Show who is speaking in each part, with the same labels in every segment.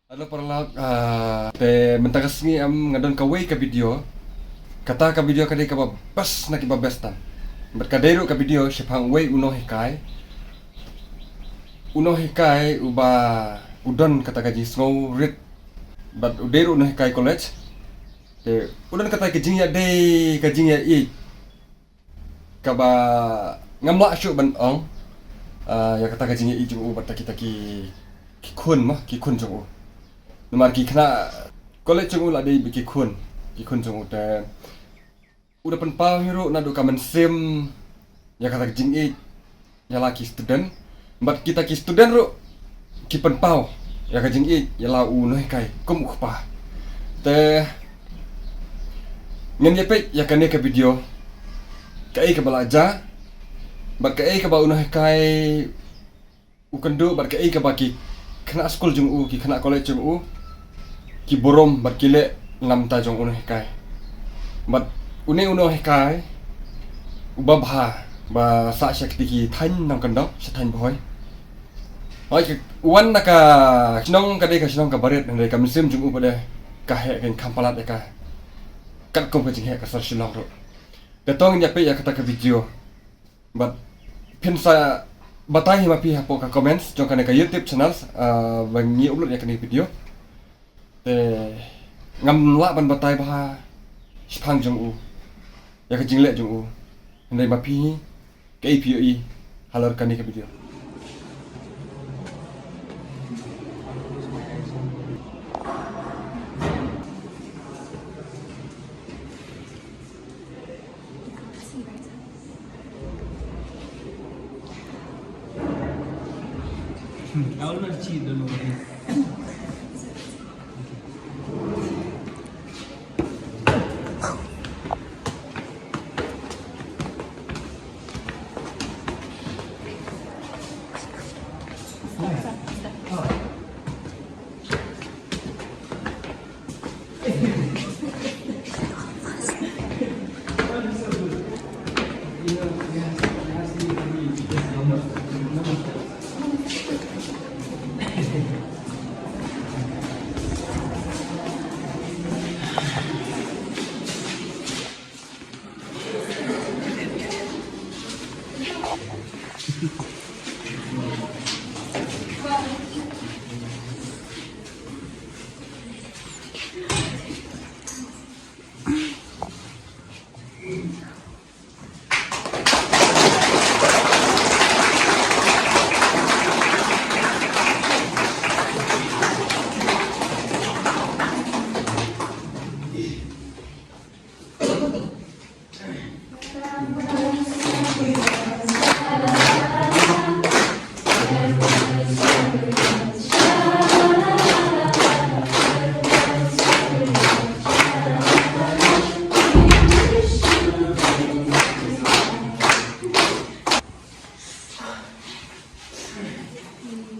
Speaker 1: Halo para laut, te mentakas ni am ngadon kaway ka video. Kata ka video kadai ka bas na kibabestan. Berkadero ka video sepang way uno hikai. Uno hikai uba udon kata ka jisngau rit. But udero uno hikai college. Te udon kata ka jingya day ka jingya i. Kaba ngamla syuk ban ong. Ya kata ka jingya i jung u bat kita ki kun mah ki kun jung u. Nomor kena kolej jung la di ki kun jung te udah penpal hero nado kamen sim ya kata jing e ya laki student but kita ki student ro ki penpal ya ka jing e ya la u noi kai kum ukpa te ngen yepe ya kane ka video kai ka belajar bat kai ka ba noi kai ukendo bat kai ka ba ki kena school jung u ki kena college jung u ki borom bat kile ngam ta jong uno hikai bat une uno hikai ubabha ba sa shakti ki than nang kandok sathan boy oi wan naka snong ka de ka snong ka baret ndai kam sim jung u pade ka he ken kampalat ka kat kom ka jing he ka sar shilong ro datong nya pe ya kata ka video bat pensa batai ma pi hapo ka comments jong ka YouTube channel bang ni upload ya ka ni video ngam la ban batai bah spang jong u ya ka jingle jong u ndai ma pi ka APOE halar kan ni ka video
Speaker 2: Aku nak cheat dulu.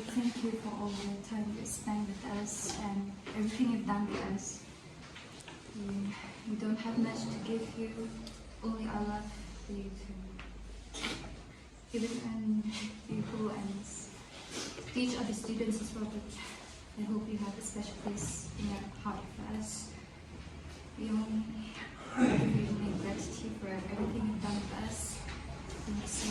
Speaker 3: Thank you for all the time you spent with us and everything you've done with us. We don't have much to give you, only our love for you to give it and you go and teach other students as well. But I hope you have a special place in your heart for us. We only make gratitude for everything you've done with us. Thanks,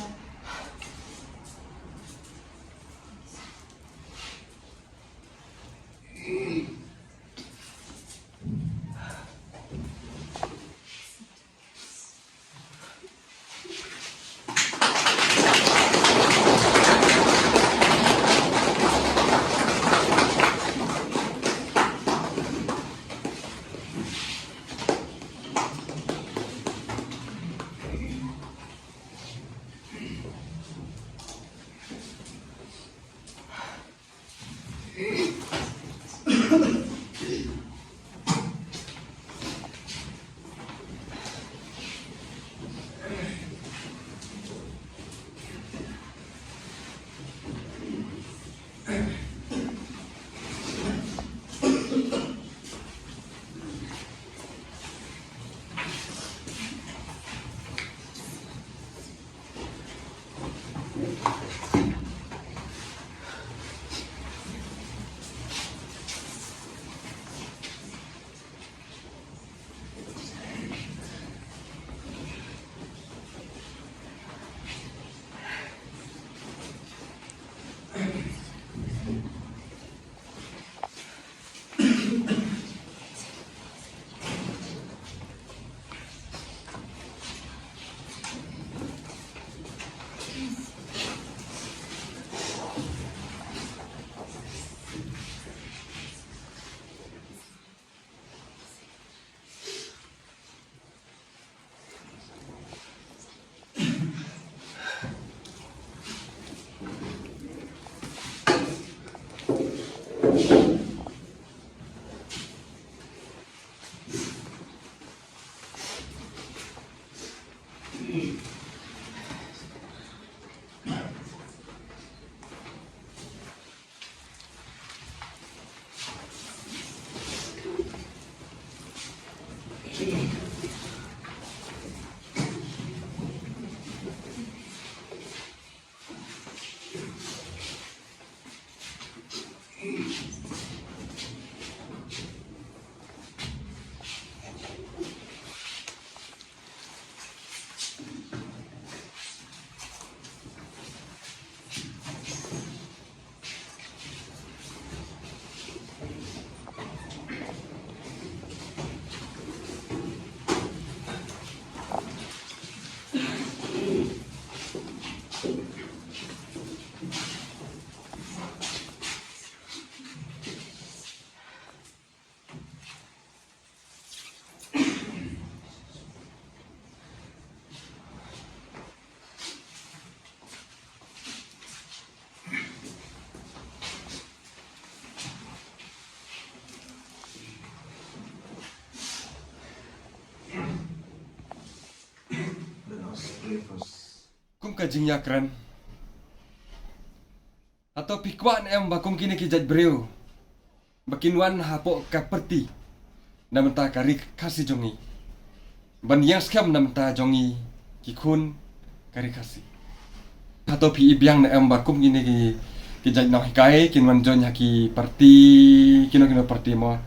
Speaker 4: first.
Speaker 1: kum ka jing yakran. Atau pikwan em bakum kini kijat breu. Bakinwan hapo kaperti. Namenta kari kasih jongi. Ban yang skam namenta jongi kikun kari kasih. Atau pi ibiang na em bakum kini kijat Nonghikai kinwan jon haki parti kino parti mo.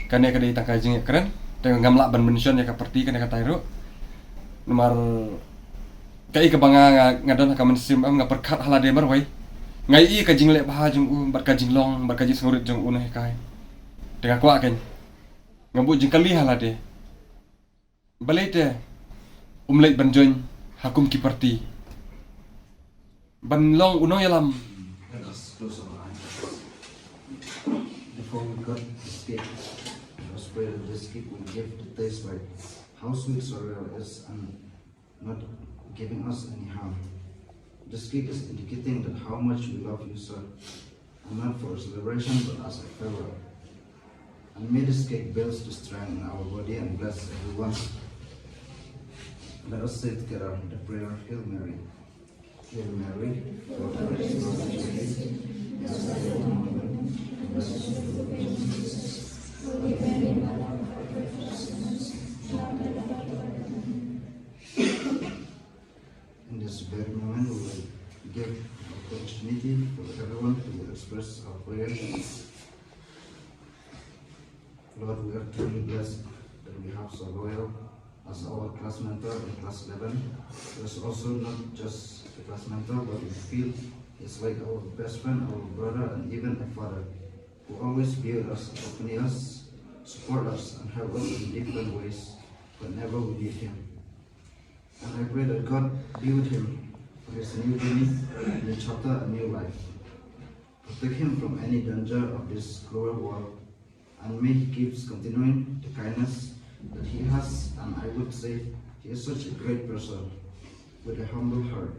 Speaker 1: Kane kadai tangkai jing yakran. Tengok ngamlak ban mention ya kaperti kane katairu. Nomor kai ka banga ngadon ka mensim am ngaperkat halade marwai. Ngai i ka jing le bah jung u bar ka jing long bar ka jing sengurit jung u nah kai. Tengah kwa kan. Ngabu jing kali halade. Balete umlai banjon hakum ki parti. Ban long uno yalam.
Speaker 4: Let us close our eyes. Before we got this cake, let us pray that this cake will give the taste like how sweet sorrel is and not giving us any harm. This cake is indicating that how much we love you, sir, and not for a celebration but as a farewell. And may this cake build the strength in our body and bless everyone. Let us say together the prayer, Hail Mary. Hail Mary, full of grace, the Lord is with thee. Blessed are you among women, and blessed is the fruit of thy womb, Jesus. In this very moment, we will give opportunity for everyone to express our prayers. Lord, we are truly blessed that we have so loyal as our class mentor in class 11. There's also not just a class mentor, but we feel it's like our best friend, our brother, and even a father who always be with us, accompany us, support us, and help us in different ways whenever we need him. And I pray that God be with him for his new journey, new chapter, and new life. Protect him from any danger of this cruel world, and may he keeps continuing the kindness that he has, and I would say he is such a great person with a humble heart.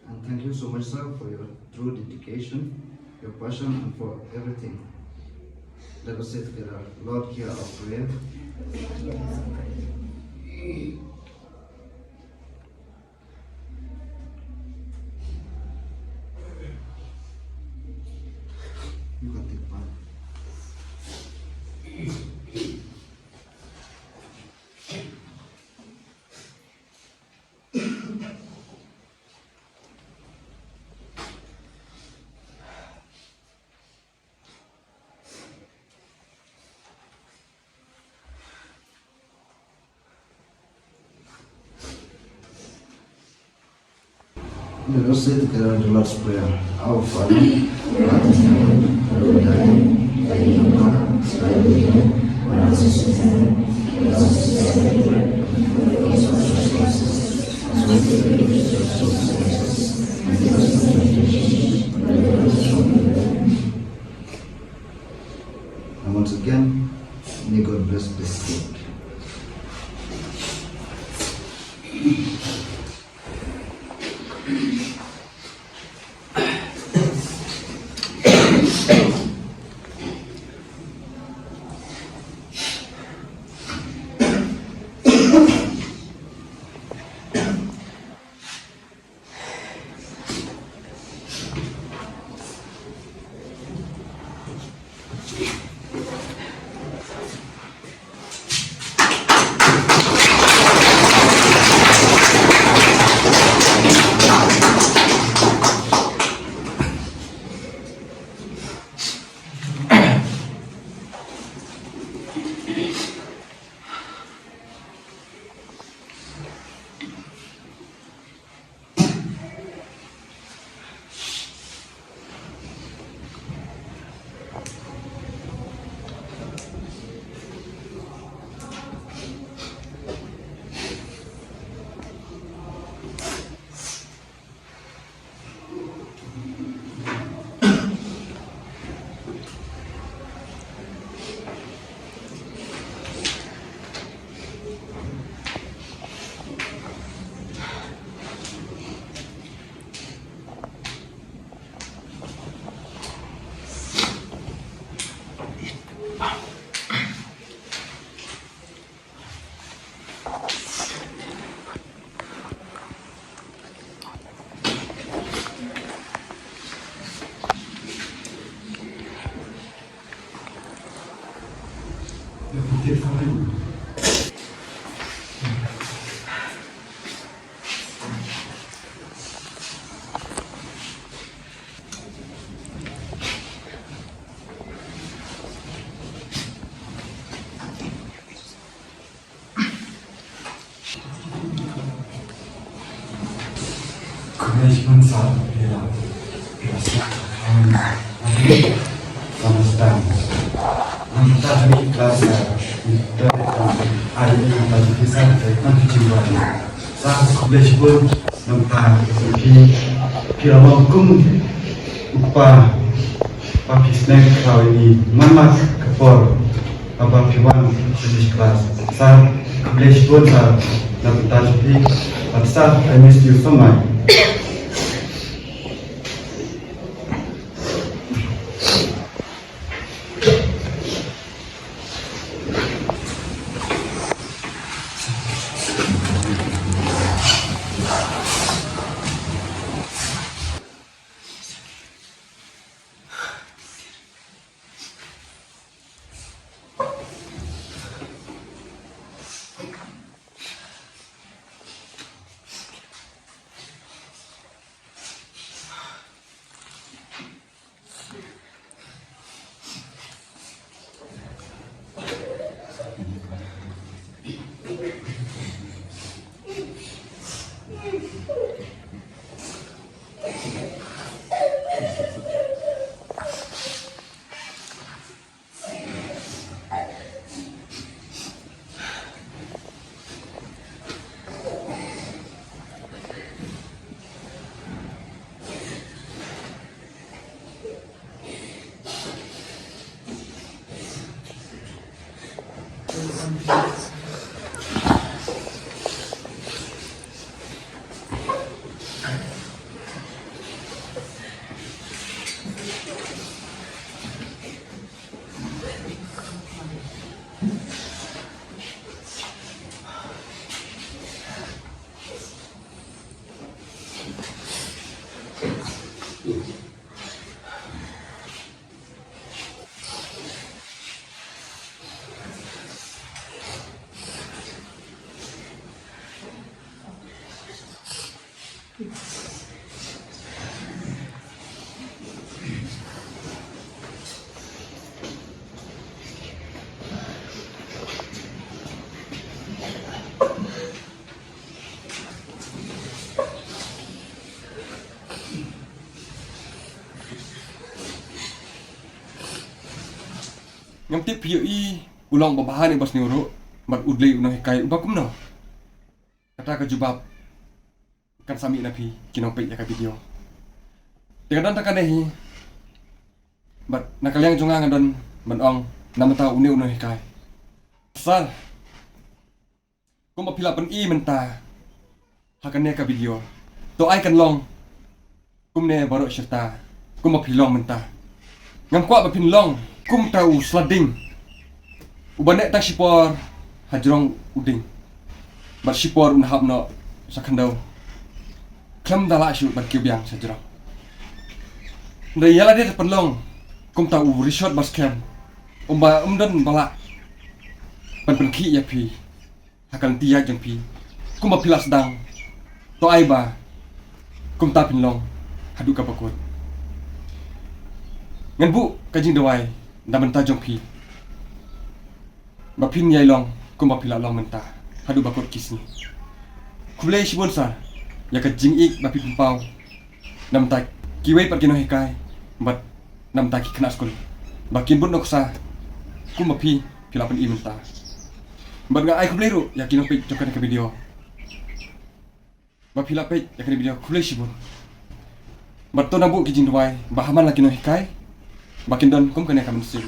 Speaker 4: And thank you so much, sir, for your true dedication, your passion, and for everything. Let us say together, Lord, hear our prayer. You can take part. Let us say together the Lord's Prayer. Our Father, who art in heaven, hallowed be thy name. Thy kingdom come, thy will be done, on earth as in heaven. Give us this day our daily bread, and forgive us our trespasses, as we forgive those who trespass against us. And lead us not into temptation, but deliver us from evil. And once again, may God bless this cake.
Speaker 5: Management saat bila understand. Kita hari kelas kita hari ini kita bisa kita cuba. Saat college pun nampak kira mungkin upah pakai snack kau ini mamak kepor apa piwan college kelas. Saat college pun saat nampak tapi saat I miss you so much.
Speaker 1: Ngam tip POE ulang babahan ni bas ni uruk mat udlei Nonghikai ubakum no. Kata ka jubab kan sami napi kinong pek ya ka video. Dengan dan takane hi bat nakaliang junga ngadon manong namata uni Nonghikai. Asal ko mapila pen I menta hakane ka video. To ai kan long kumne baru syerta ko mapilong menta. Ngam kwa bapin long kum tahu slading ubanek tak sipor hajrong uding bat sipor unhab no sakandau klam dala shu bat kibyang sajrong ndai yala de penlong kum tahu resort bas camp umba umdan bala ban penki ya pi akan tia jeng pi kum ba pilas dang to ai ba kum ta pinlong hadu ka bakut ngan bu kajing dawai dah mentah jong pi bapin yai long kum bapila long mentah hadu bakut kisni kulei shibon sar ya ka jing ik bapi pimpau nam tak kiwei par Nonghikai bat nam tak kena skul bakin bun noksa kum bapi pila pen I mentah bat nga ai kulei ru ya kinong pe jokan ke video bapila pe ya ke video kulei shibon bat to nabu kijing duai bahaman lagi Nonghikai bakin don kum kena kamen sil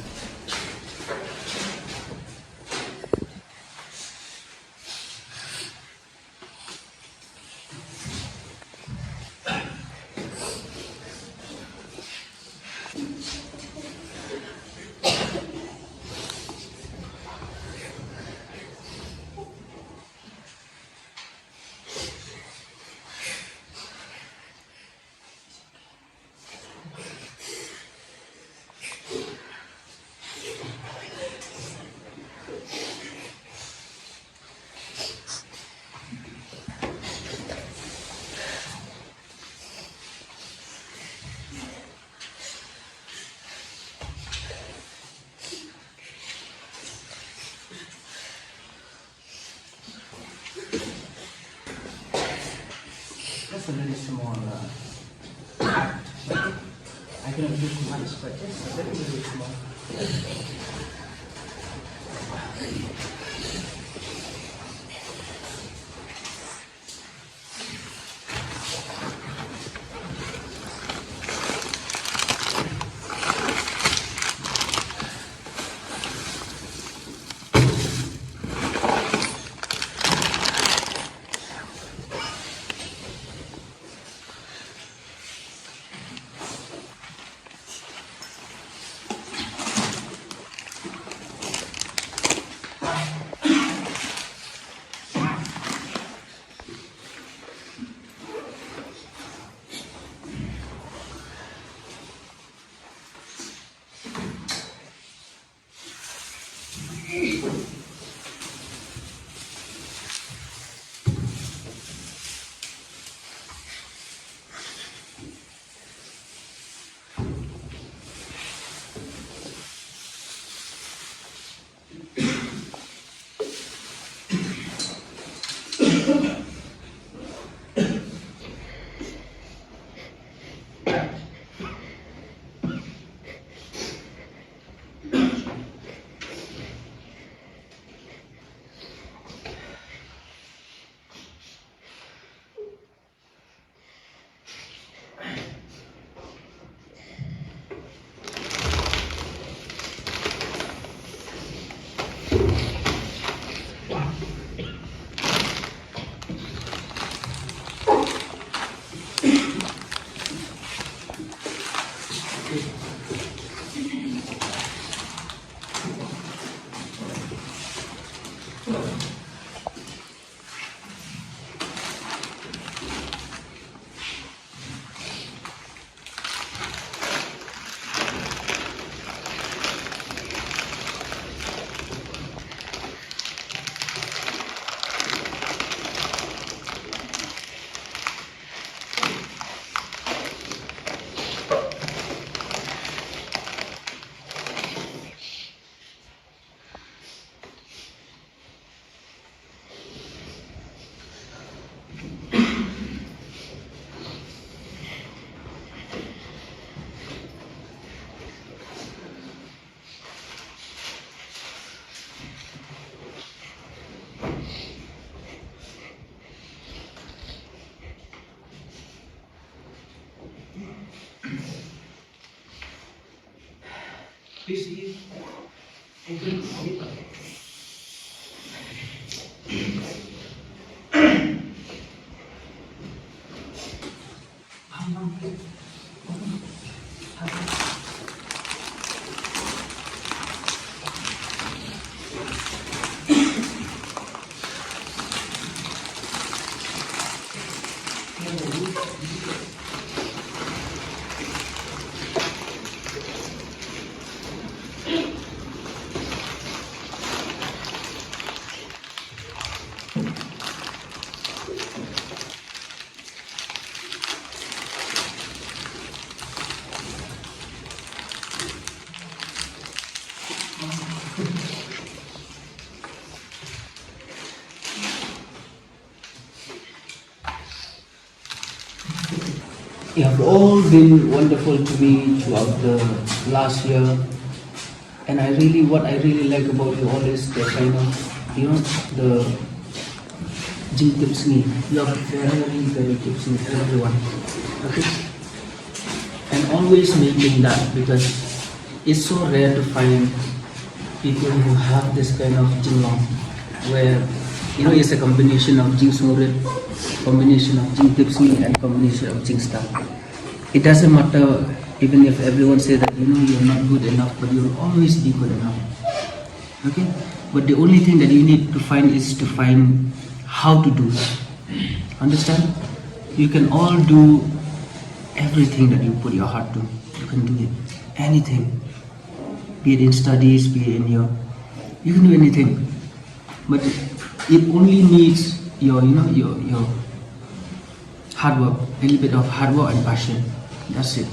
Speaker 2: a very small act. I cannot do too much, but just a very, very small. Please eat. Open the You have all been wonderful to me throughout the last year, and what I really like about you all is the kind of, the jing tips me. You are very, very tips me, everyone. Okay? And always maintain that, because it's so rare to find people who have this kind of jing long, where it's a combination of jing snoret, combination of jing tips me, and combination of jing stuff. It doesn't matter even if everyone says that you're not good enough, but you'll always be good enough. Okay? But the only thing that you need to find is to find how to do it. Understand? You can all do everything that you put your heart to. You can do it. Anything. Be it in studies, be it in you can do anything. But it only needs your hard work, a little bit of hard work and passion. That's it.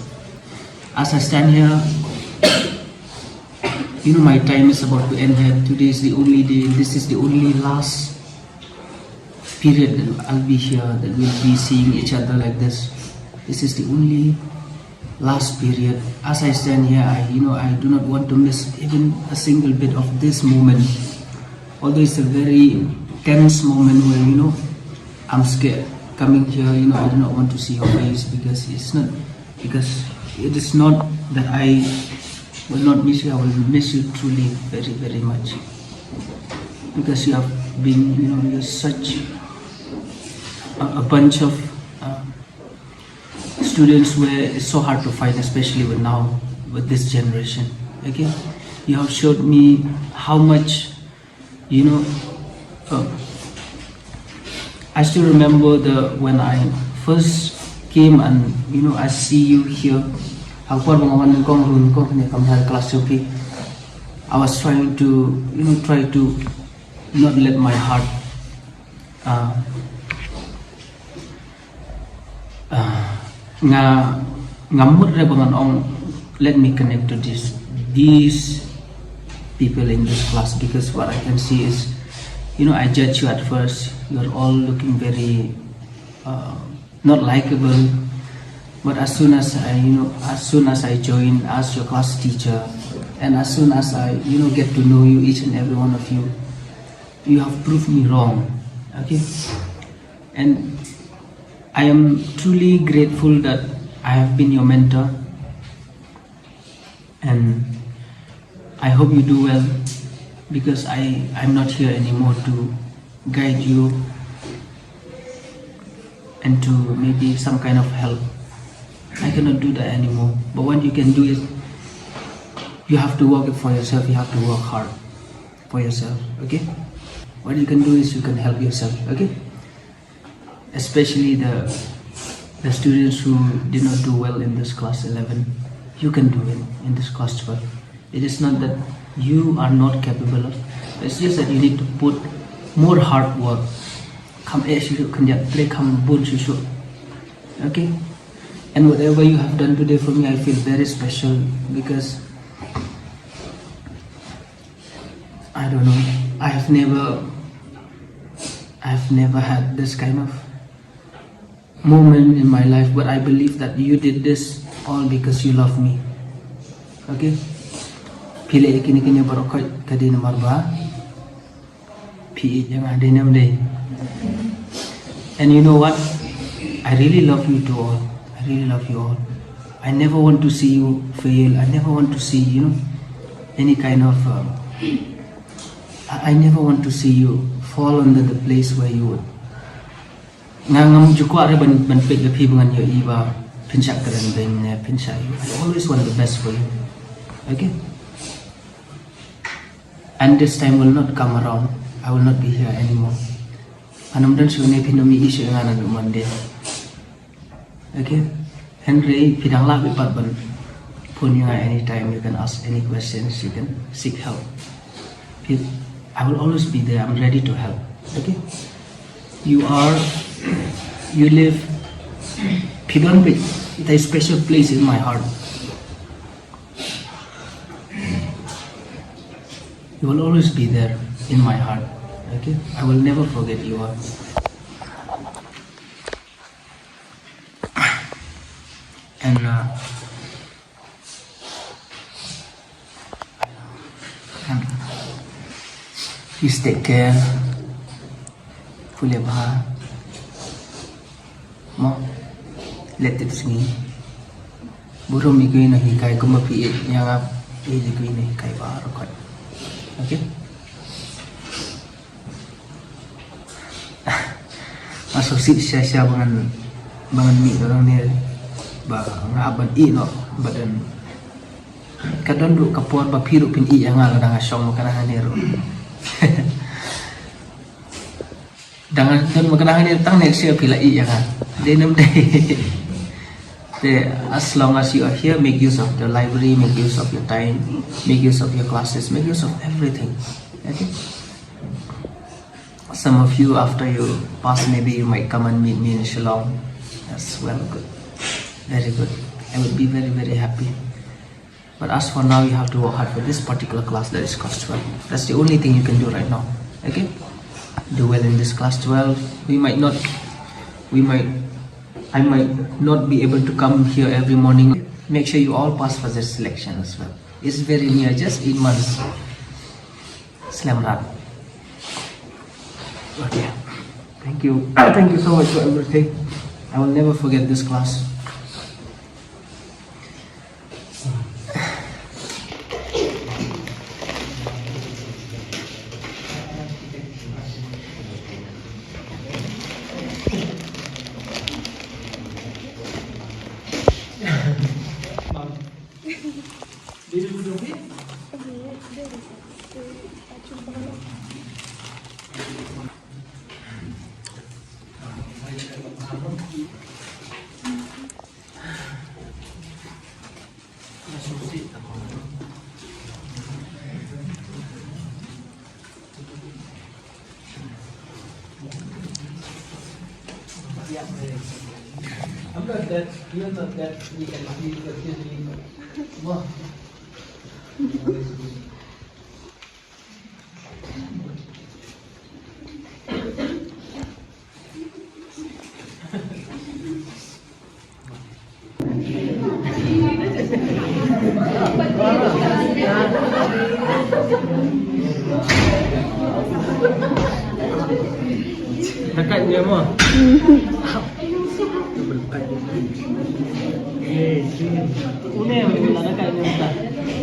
Speaker 2: As I stand here, my time is about to end here. Today is the only day. This is the only last period that I'll be here, that we'll be seeing each other like this. This is the only last period. As I stand here, I do not want to miss even a single bit of this moment. Although it's a very tense moment where I'm scared coming here. I do not want to see your face because it is not that I will not miss you. I will miss you truly very, very much, because you have been, you're such a bunch of students where it's so hard to find, especially with this generation. Okay, you have showed me how much, I still remember when I first came and I see you here. I was trying to not let my heart let me connect to these people in this class, because what I can see is, I judge you at first. You're all looking very not likable, but as soon as I join as your class teacher, and as soon as I get to know you, each and every one of you, you have proved me wrong. Okay, and I am truly grateful that I have been your mentor, and I hope you do well, because I'm not here anymore to guide you and to maybe some kind of help. I cannot do that anymore. But what you can do is, you have to work it for yourself. You have to work hard for yourself. Okay, what you can do is you can help yourself. Okay, especially the students who did not do well in this class 11, you can do it in this class 12. It is not that you are not capable of, it's just that you need to put more hard work. Okay, and whatever you have done today for me, I feel very special, because I don't know, I've never had this kind of moment in my life, but I believe that you did this all because you love me. Okay, pili kini barokat kadina marba pi yang ada nam day. And you know what, I really love you to all. I really love you all. I never want to see you fail. I never want to see any kind of I never want to see you fall under the place where you would ngam jukwa re ban pek the people ngan yo iba pinchak karen ben pinchai. I always want the best for you. Okay, and this time will not come around. I will not be here anymore. Anam dan sune pinomi issue ngana no Monday. Okay, Henry pidang la bipat ban phone you anytime. You can ask any questions. You can seek help. I will always be there. I'm ready to help. Okay, you live Pidon with a special place in my heart. You will always be there in my heart. Okay, I will never forget you all. And please take care. Fully bah. Mo, let it sing. Burung migui na hikai kumapi yang migui na hikai baru kot. Okay. Masuk Shisha bangan mi orang ni ba ngaban i no badan kadon du kapuan ba piru pin i yang ala danga song makana hanero. Dangan don makana hanero tang next year pila i yang denam day. As long as you are here, make use of the library, make use of your time, make use of your classes, make use of everything. Okay. Some of you, after you pass, maybe you might come and meet me in Shillong. That's well good, very good. I would be very, very happy. But as for now, you have to work hard for this particular class that is class 12. That's the only thing you can do right now. Okay. do well in this class 12. I might not be able to come here every morning. Make sure you all pass for this selection as well. It's very near, just 8 months. Selamat. Okay. Thank you. Thank you so much for everything. I will never forget this class. I'm not that, you're not that, you can see the chili. Wow. Dekat dia mah. Una yang bila dekat dia mah.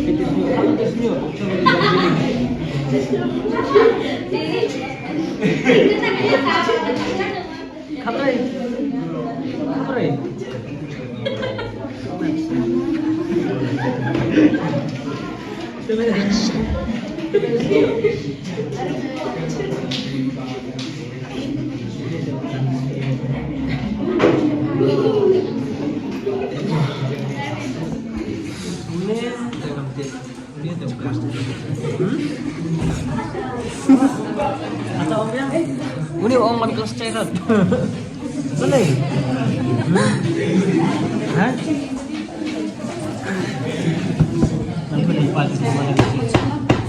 Speaker 2: Kita semua, kita semua. Kapai. Kapai. Atau om yang ini om lagi kelas cairan. Boleh? Hah? Nanti lipat semua lagi.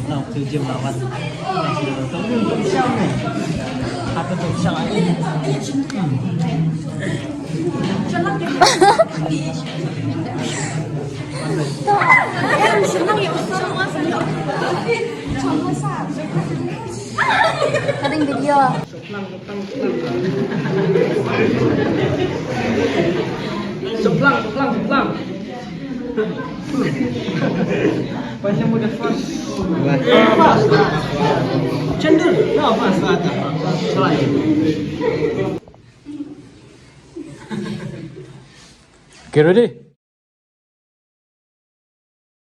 Speaker 2: Nah, kerja melawan. Kamu untuk siapa ni? Apa tu siapa ini?
Speaker 6: Em senang ya semua saya. Semua saya. Kadang video.
Speaker 2: Soplang. Pasal mudah fast. Cendol. No, fast. Salah.
Speaker 1: Okay, ready?